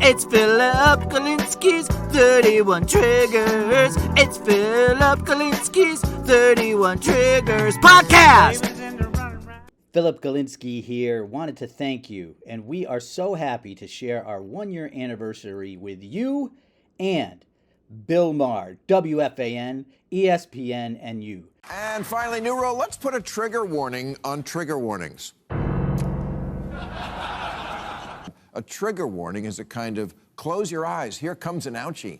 It's Philip Galinsky's 31 Triggers. It's Philip Galinsky's 31 Triggers podcast. Philip Galinsky here, wanted to thank you, and we are so happy to share our 1-year anniversary with you and Bill Maher, WFAN, ESPN, and you. And finally, new rule, let's put a trigger warning on trigger warnings. A trigger warning is a kind of close your eyes, here comes an ouchie.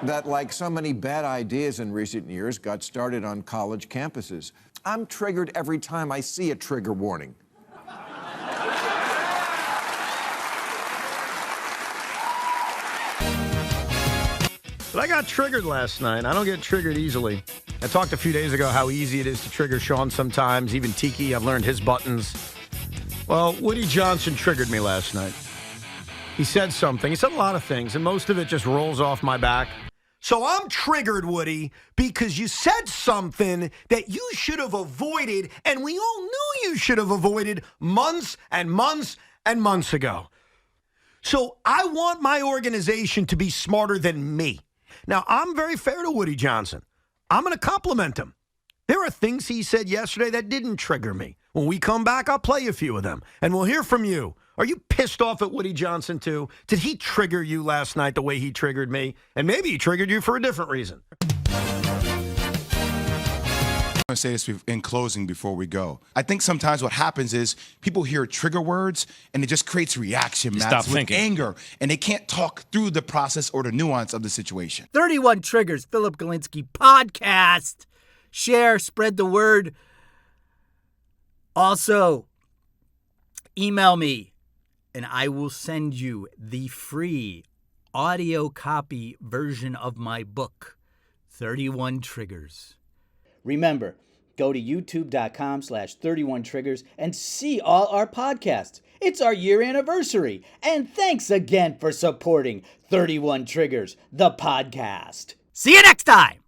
That, like so many bad ideas in recent years, got started on college campuses. I'm triggered every time I see a trigger warning. But I got triggered last night. I don't get triggered easily. I talked a few days ago how easy it is to trigger Sean sometimes. Even Tiki, I've learned his buttons. Well, Woody Johnson triggered me last night. He said something. He said a lot of things, and most of it just rolls off my back. So I'm triggered, Woody, because you said something that you should have avoided, and we all knew you should have avoided months and months and months ago. So I want my organization to be smarter than me. Now, I'm very fair to Woody Johnson. I'm going to compliment him. There are things he said yesterday that didn't trigger me. When we come back, I'll play a few of them, and we'll hear from you. Are you pissed off at Woody Johnson, too? Did he trigger you last night the way he triggered me? And maybe he triggered you for a different reason. I want to say this in closing before we go. I think sometimes what happens is people hear trigger words, and it just creates reaction with anger, and they can't talk through the process or the nuance of the situation. 31 Triggers, Philip Galinsky podcast. Share, spread the word. Also, email me, and I will send you the free audio copy version of my book, 31 Triggers. Remember, go to youtube.com/31triggers and see all our podcasts. It's our year anniversary. And thanks again for supporting 31 Triggers, the podcast. See you next time.